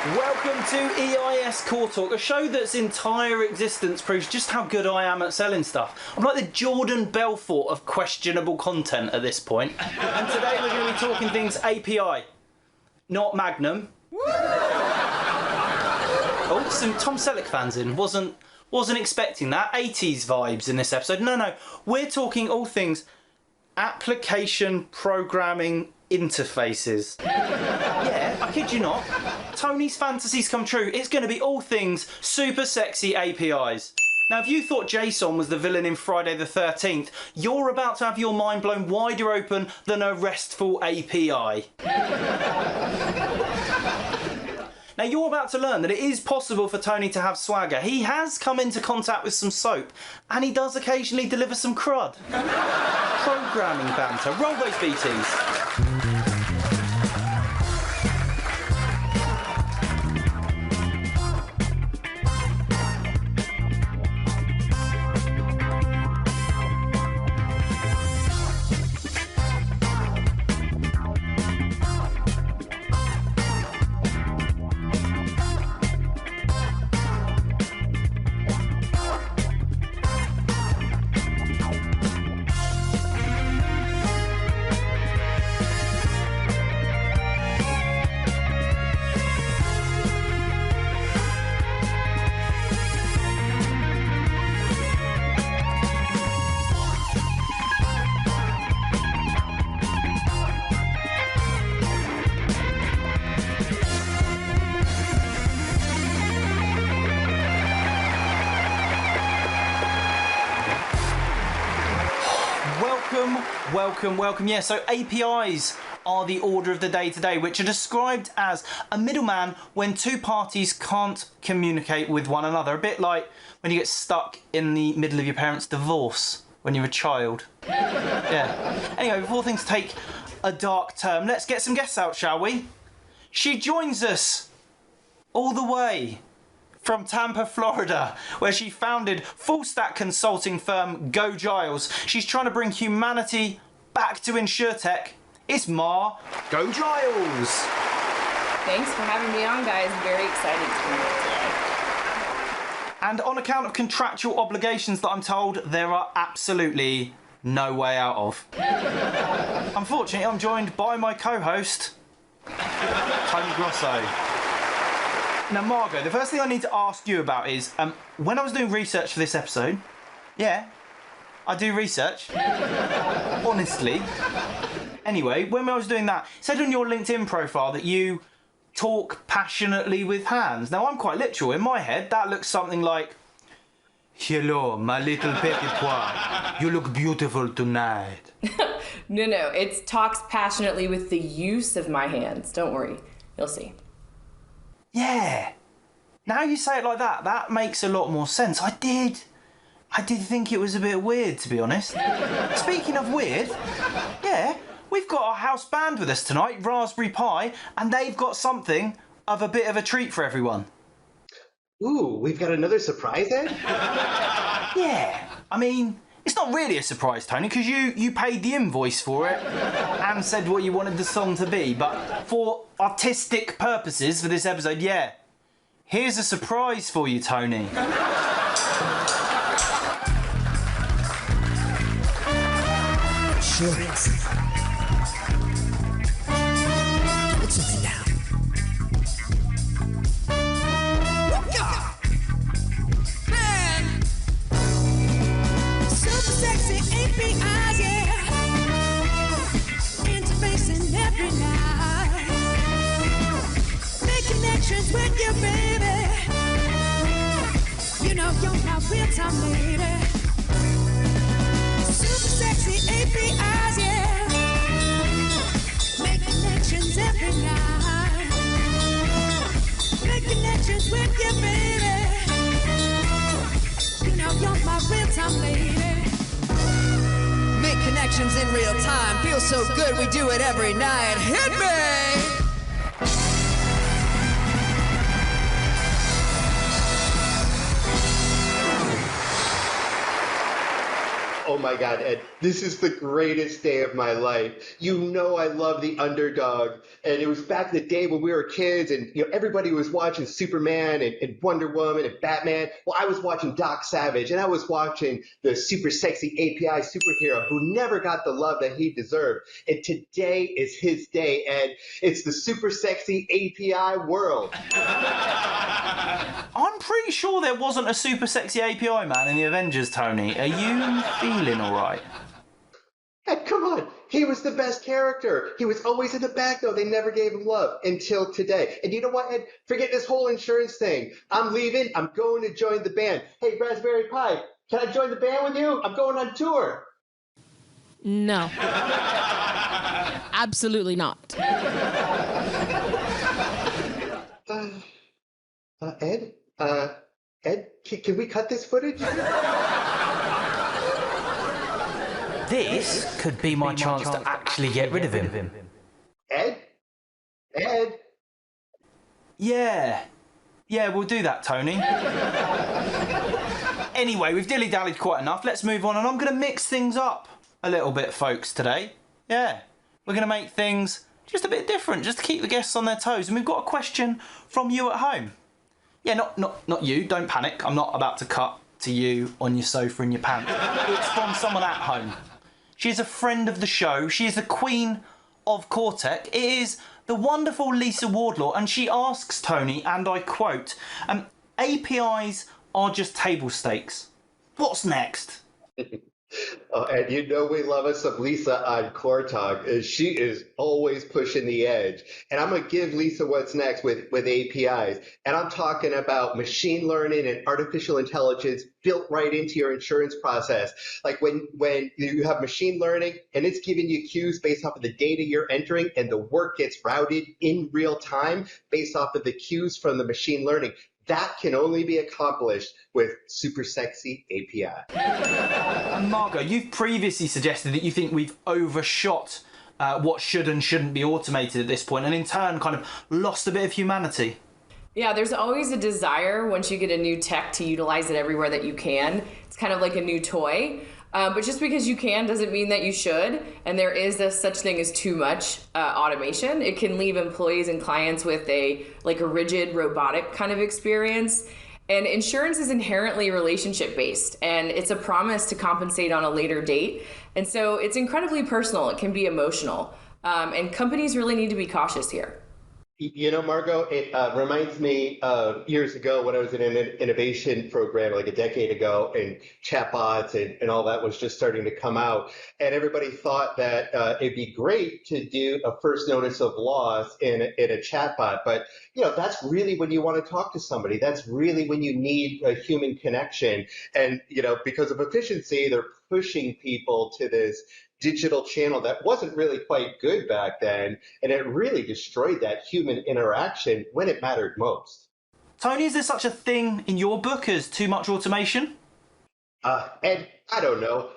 Welcome to EIS CoreTalk, a show that's entire existence proves just how good I am at selling stuff. I'm like the Jordan Belfort of questionable content at this point. And today we're going to be talking things API, not Magnum. Oh, some Tom Selleck fans in. Wasn't expecting that. 80s vibes in this episode. No, we're talking all things application programming interfaces. Yeah, I kid you not. Tony's fantasies come true. It's going to be all things super sexy APIs. Now, if you thought JSON was the villain in Friday the 13th, you're about to have your mind blown wider open than a RESTful API. Now, you're about to learn that it is possible for Tony to have swagger. He has come into contact with some soap, and he does occasionally deliver some crud. Programming banter. Roll those BTs. Welcome. Yeah, so APIs are the order of the day today, which are described as a middleman when two parties can't communicate with one another. A bit like when you get stuck in the middle of your parents' divorce when you're a child. Yeah. Anyway, before things take a dark turn, let's get some guests out, shall we? She joins us all the way from Tampa, Florida, where she founded full-stack consulting firm GoGiles. She's trying to bring humanity back to insurtech. It's Margeaux Giles. Thanks for having me on, guys. Very excited to be here today. And on account of contractual obligations that I'm told there are absolutely no way out of. Unfortunately, I'm joined by my co-host, Tony Grosso. Now, Margeaux, the first thing I need to ask you about is, when I was doing research for this episode, yeah, I do research, honestly. Anyway, when I was doing that, it said on your LinkedIn profile that you talk passionately with hands. Now, I'm quite literal. In my head, that looks something like, "Hello, my little petit pois. You look beautiful tonight." No, it talks passionately with the use of my hands. Don't worry, you'll see. Yeah. Now you say it like that, that makes a lot more sense. I did think it was a bit weird, to be honest. Speaking of weird, yeah, we've got our house band with us tonight, Raspberry Pi, and they've got something of a bit of a treat for everyone. Ooh, we've got another surprise, Ed? Yeah, I mean, it's not really a surprise, Tony, because you paid the invoice for it and said what you wanted the song to be, but for artistic purposes for this episode, yeah, here's a surprise for you, Tony. Sure. Put something down. Man! Super sexy APIs, yeah. Interfacing every night. Make connections with your baby. You know you're my real-time lady. Super sexy APIs, yeah. Make connections every night. Make connections with your baby. You know you're my real-time lady. Make connections in real time. Feels so good, we do it every night. Hit me! Oh my God, Ed, this is the greatest day of my life. You know I love the underdog. And it was back in the day when we were kids and everybody was watching Superman and Wonder Woman and Batman. Well, I was watching Doc Savage and I was watching the super sexy API superhero who never got the love that he deserved. And today is his day, Ed. It's the super sexy API world. I'm pretty sure there wasn't a super sexy API man in the Avengers, Tony. Are you feeling all right? Ed, come on. He was the best character. He was always in the back, though. They never gave him love until today. And you know what, Ed? Forget this whole insurance thing. I'm leaving. I'm going to join the band. Hey, Raspberry Pi, can I join the band with you? I'm going on tour. No. Absolutely not. Ed? Ed, can we cut this footage? This could be my chance to actually get rid of him. Ed? Ed? Yeah, we'll do that, Tony. Anyway, we've dilly-dallied quite enough. Let's move on, and I'm going to mix things up a little bit, folks, today. Yeah, we're going to make things just a bit different, just to keep the guests on their toes. And we've got a question from you at home. Yeah, not you, don't panic. I'm not about to cut to you on your sofa in your pants. It's from someone at home. She is a friend of the show. She is the queen of CoreTalk. It is the wonderful Lisa Wardlaw, and she asks Tony, and I quote, APIs are just table stakes. What's next? And you know we love us some Lisa on CoreTalk. She is always pushing the edge. And I'm going to give Lisa what's next with APIs. And I'm talking about machine learning and artificial intelligence built right into your insurance process. Like when you have machine learning and it's giving you cues based off of the data you're entering, and the work gets routed in real time based off of the cues from the machine learning. That can only be accomplished with super sexy API. And Margeaux, you've previously suggested that you think we've overshot what should and shouldn't be automated at this point, and in turn kind of lost a bit of humanity. Yeah, there's always a desire once you get a new tech to utilize it everywhere that you can. It's kind of like a new toy. But just because you can doesn't mean that you should. And there is such thing as too much automation. It can leave employees and clients with a rigid robotic kind of experience. And insurance is inherently relationship based, and it's a promise to compensate on a later date. And so it's incredibly personal. It can be emotional. And companies really need to be cautious here. You know, Margeaux, it reminds me of years ago when I was in an innovation program like a decade ago, and chatbots and all that was just starting to come out. And everybody thought that it'd be great to do a first notice of loss in a chatbot. But, that's really when you want to talk to somebody. That's really when you need a human connection. And, because of efficiency, they're pushing people to this digital channel that wasn't really quite good back then, and it really destroyed that human interaction when it mattered most. Tony, is there such a thing in your book as too much automation? Ed, I don't know.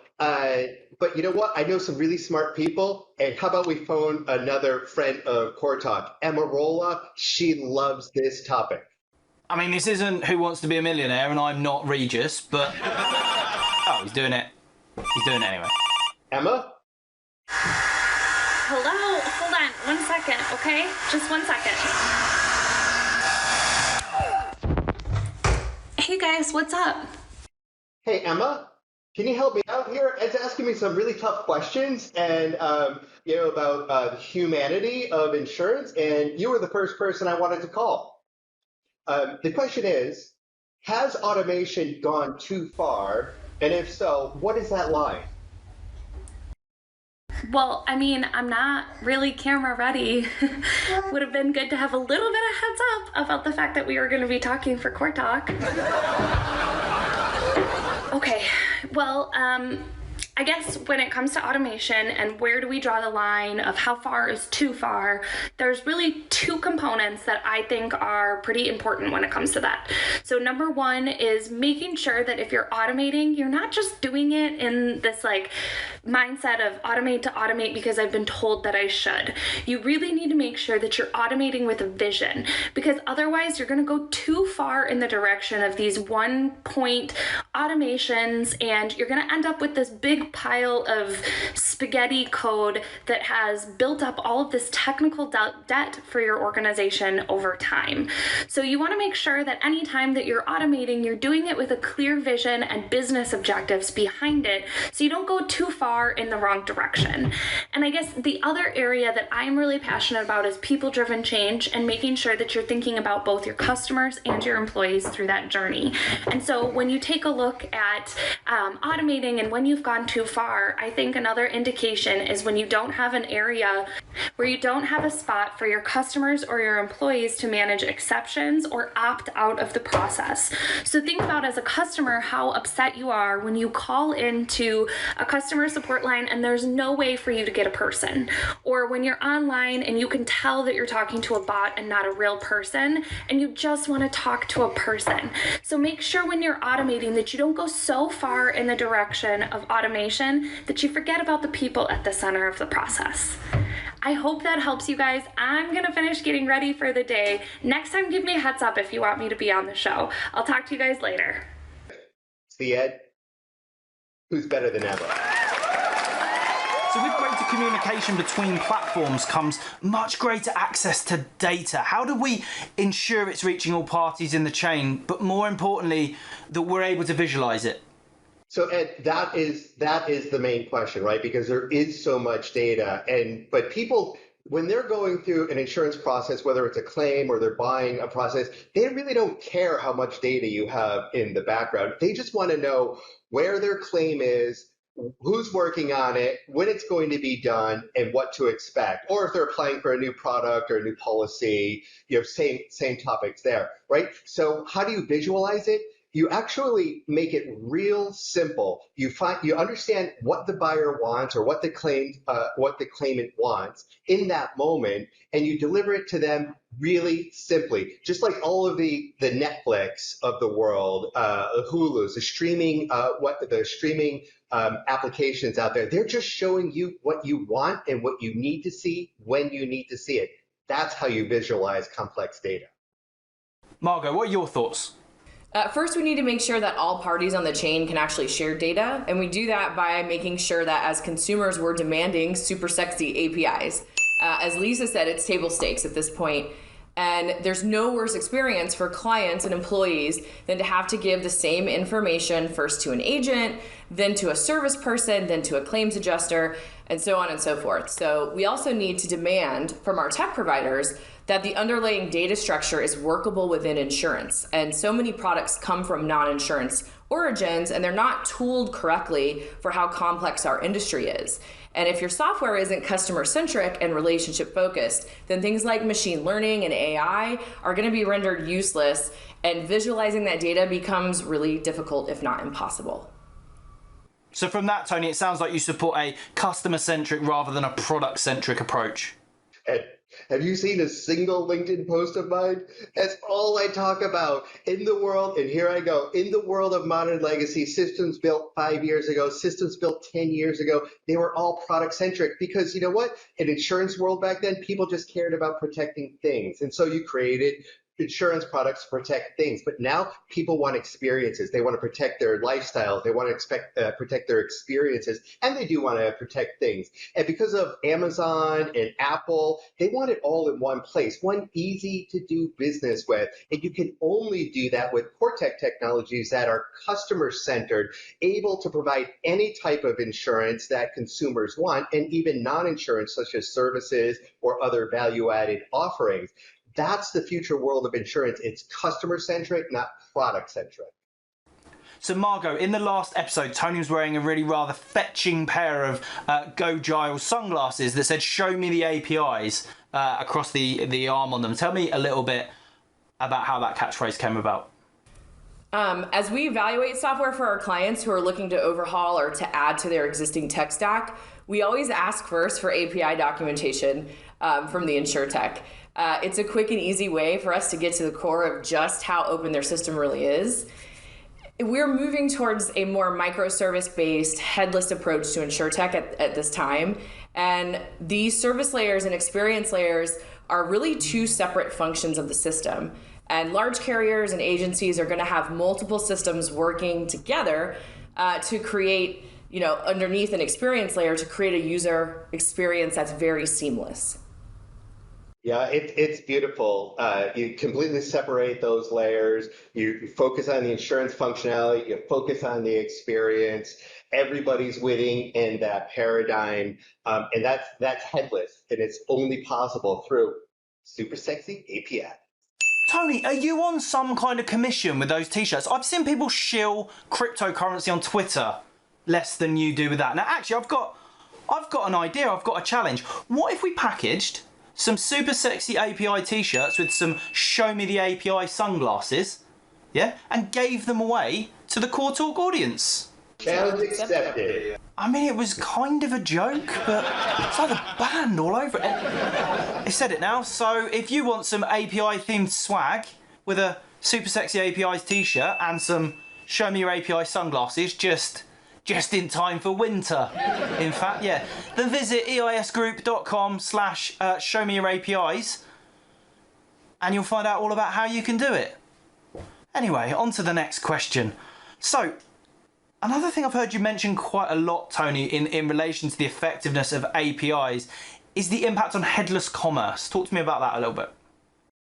But you know what? I know some really smart people, and how about we phone another friend of CoreTalk, Emma Rolla? She loves this topic. I mean, this isn't Who Wants to Be a Millionaire, and I'm not Regis, but... Oh, he's doing it. He's doing it anyway. Emma? Hello? Hold on 1 second, okay? Just 1 second. Hey guys, what's up? Hey, Emma? Can you help me out here? Ed's asking me some really tough questions and, about the humanity of insurance, and you were the first person I wanted to call. The question is, has automation gone too far? And if so, what is that line? Well, I mean, I'm not really camera ready. Would have been good to have a little bit of heads up about the fact that we were going to be talking for CoreTalk. Okay, well, I guess when it comes to automation and where do we draw the line of how far is too far, there's really two components that I think are pretty important when it comes to that. So number one is making sure that if you're automating, you're not just doing it in this like mindset of automate to automate because I've been told that I should. You really need to make sure that you're automating with a vision, because otherwise you're going to go too far in the direction of these one point automations, and you're going to end up with this big pile of spaghetti code that has built up all of this technical debt for your organization over time. So you want to make sure that anytime that you're automating, you're doing it with a clear vision and business objectives behind it, so you don't go too far in the wrong direction. And I guess the other area that I'm really passionate about is people-driven change and making sure that you're thinking about both your customers and your employees through that journey. And so when you take a look at automating and when you've gone too far, I think another indication is when you don't have an area where you don't have a spot for your customers or your employees to manage exceptions or opt out of the process. So think about, as a customer, how upset you are when you call into a customer support line and there's no way for you to get a person, or when you're online and you can tell that you're talking to a bot and not a real person and you just want to talk to a person. So make sure when you're automating that you don't go so far in the direction of automation that you forget about the people at the center of the process. I hope that helps you guys. I'm gonna finish getting ready for the day. Next time, give me a heads up if you want me to be on the show. I'll talk to you guys later. See, Ed, who's better than ever? So with greater communication between platforms comes much greater access to data. How do we ensure it's reaching all parties in the chain, but more importantly, that we're able to visualize it? So Ed, that is the main question, right? Because there is so much data, but people, when they're going through an insurance process, whether it's a claim or they're buying a process, they really don't care how much data you have in the background. They just want to know where their claim is, who's working on it, when it's going to be done, and what to expect. Or if they're applying for a new product or a new policy, same topics there, right? So how do you visualize it? You actually make it real simple. You understand what the buyer wants or what the claimant wants in that moment, and you deliver it to them really simply. Just like all of the Netflix of the world, Hulu's, the streaming applications out there, they're just showing you what you want and what you need to see when you need to see it. That's how you visualize complex data. Margeaux, what are your thoughts? First, we need to make sure that all parties on the chain can actually share data, and we do that by making sure that as consumers, we're demanding super sexy APIs. As Lisa said, it's table stakes at this point, and there's no worse experience for clients and employees than to have to give the same information first to an agent, then to a service person, then to a claims adjuster, and so on and so forth. So we also need to demand from our tech providers that the underlying data structure is workable within insurance. And so many products come from non-insurance origins, and they're not tooled correctly for how complex our industry is. And if your software isn't customer-centric and relationship-focused, then things like machine learning and AI are gonna be rendered useless, and visualizing that data becomes really difficult, if not impossible. So from that, Tony, it sounds like you support a customer-centric rather than a product-centric approach. Have you seen a single LinkedIn post of mine? That's all I talk about in the world. And here I go. In the world of modern legacy, systems built 5 years ago, systems built 10 years ago, they were all product centric because you know what? In insurance world back then, people just cared about protecting things. And so you created insurance products to protect things. But now people want experiences. They want to protect their lifestyles. They want to protect their experiences. And they do want to protect things. And because of Amazon and Apple, they want it all in one place, one easy to do business with. And you can only do that with CoreTalk technologies that are customer centered, able to provide any type of insurance that consumers want, and even non-insurance such as services or other value-added offerings. That's the future world of insurance. It's customer-centric, not product-centric. So Margeaux, in the last episode, Tony was wearing a really rather fetching pair of GoGiles sunglasses that said, "Show me the APIs," across the arm on them. Tell me a little bit about how that catchphrase came about. As we evaluate software for our clients who are looking to overhaul or to add to their existing tech stack, we always ask first for API documentation from the insurtech. It's a quick and easy way for us to get to the core of just how open their system really is. We're moving towards a more microservice-based, headless approach to insurtech at this time. And these service layers and experience layers are really two separate functions of the system. And large carriers and agencies are going to have multiple systems working together to create, underneath an experience layer to create a user experience that's very seamless. Yeah, it's beautiful. You completely separate those layers. You focus on the insurance functionality. You focus on the experience. Everybody's winning in that paradigm, and that's headless, and it's only possible through super sexy API. Tony, are you on some kind of commission with those t-shirts? I've seen people shill cryptocurrency on Twitter less than you do with that. Now, actually, I've got an idea. I've got a challenge. What if we packaged some super sexy API t-shirts with some show me the API sunglasses, yeah, and gave them away to the CoreTalk audience? Challenge accepted. I mean, it was kind of a joke, but it's like a band all over it. I said it now. So if you want some API themed swag with a super sexy APIs t-shirt and some show me your API sunglasses, just in time for winter, in fact, yeah. Then visit eisgroup.com/show me your APIs and you'll find out all about how you can do it. Anyway, on to the next question. So, another thing I've heard you mention quite a lot, Tony, in relation to the effectiveness of APIs is the impact on headless commerce. Talk to me about that a little bit.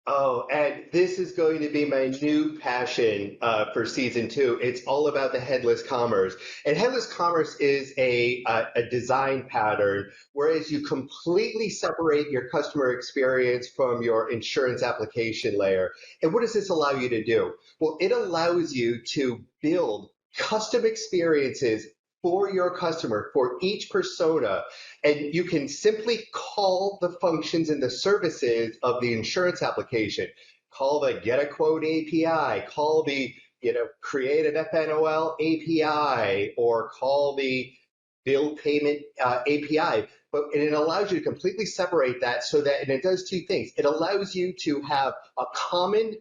Oh, and this is going to be my new passion for season 2. It's all about the headless commerce. And headless commerce is a design pattern, whereas you completely separate your customer experience from your insurance application layer. And what does this allow you to do? Well, it allows you to build custom experiences for your customer, for each persona, and you can simply call the functions and the services of the insurance application. Call the get a quote API, call the create an FNOL API, or call the bill payment API. But it allows you to completely separate that so that, and it does two things. It allows you to have a common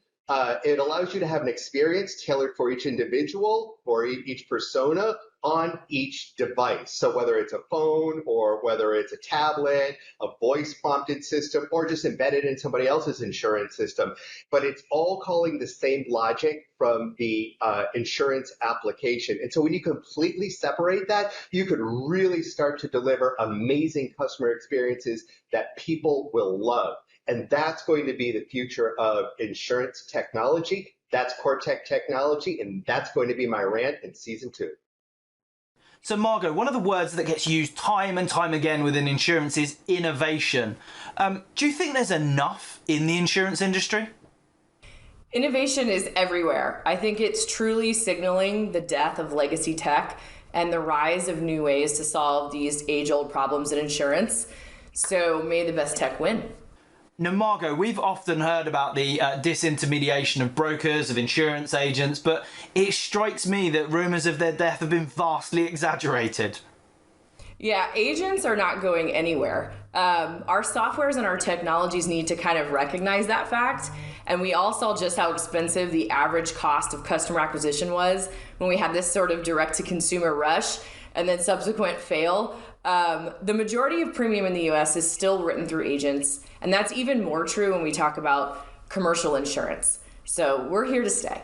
it allows you to have an experience tailored for each individual or each persona on each device. So whether it's a phone or whether it's a tablet, a voice prompted system, or just embedded in somebody else's insurance system, but it's all calling the same logic from the insurance application. And so when you completely separate that, you could really start to deliver amazing customer experiences that people will love. And that's going to be the future of insurance technology. That's CoreTalk technology, and that's going to be my rant in season 2. So Margeaux, one of the words that gets used time and time again within insurance is innovation. Do you think there's enough in the insurance industry? Innovation is everywhere. I think it's truly signaling the death of legacy tech and the rise of new ways to solve these age-old problems in insurance. So may the best tech win. Now, Margeaux, we've often heard about the disintermediation of brokers, of insurance agents, but it strikes me that rumours of their death have been vastly exaggerated. Yeah, agents are not going anywhere. Our softwares and our technologies need to kind of recognize that fact. And we all saw just how expensive the average cost of customer acquisition was when we had this sort of direct-to-consumer rush and then subsequent fail. The majority of premium in the US is still written through agents, and that's even more true when we talk about commercial insurance. So we're here to stay.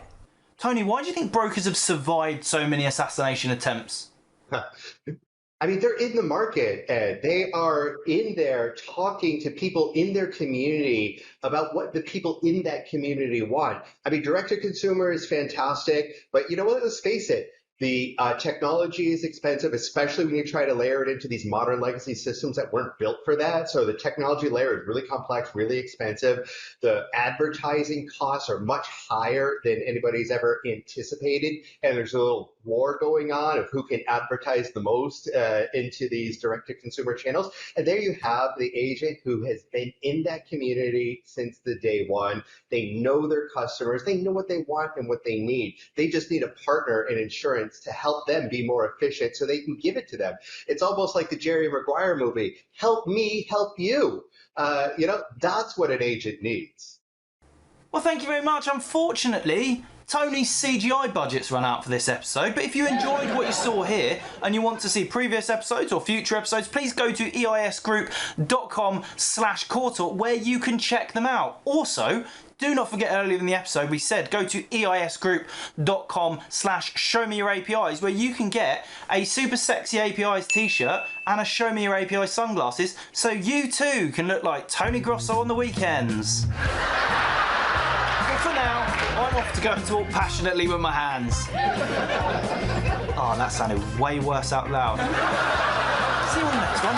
Tony, why do you think brokers have survived so many assassination attempts? I mean, they're in the market, Ed. They are in there talking to people in their community about what the people in that community want. I mean, direct to consumer is fantastic, but you know what? Let's face it. The technology is expensive, especially when you try to layer it into these modern legacy systems that weren't built for that. So the technology layer is really complex, really expensive. The advertising costs are much higher than anybody's ever anticipated. And there's a little war going on of who can advertise the most into these direct-to-consumer channels. And there you have the agent who has been in that community since the day one. They know their customers. They know what they want and what they need. They just need a partner in insurance to help them be more efficient so they can give it to them. It's almost like the Jerry Maguire movie, help me, help you. That's what an agent needs. Well, thank you very much. Unfortunately, Tony's CGI budget's run out for this episode, but if you enjoyed what you saw here and you want to see previous episodes or future episodes, please go to eisgroup.com/CoreTalk where you can check them out. Also, do not forget, earlier in the episode we said go to eisgroup.com/showmeyourapis where you can get a super sexy APIs t-shirt and a Show Me Your API sunglasses so you too can look like Tony Grosso on the weekends. But for now, I'm off to go and talk passionately with my hands. Oh, that sounded way worse out loud. See you on the next one.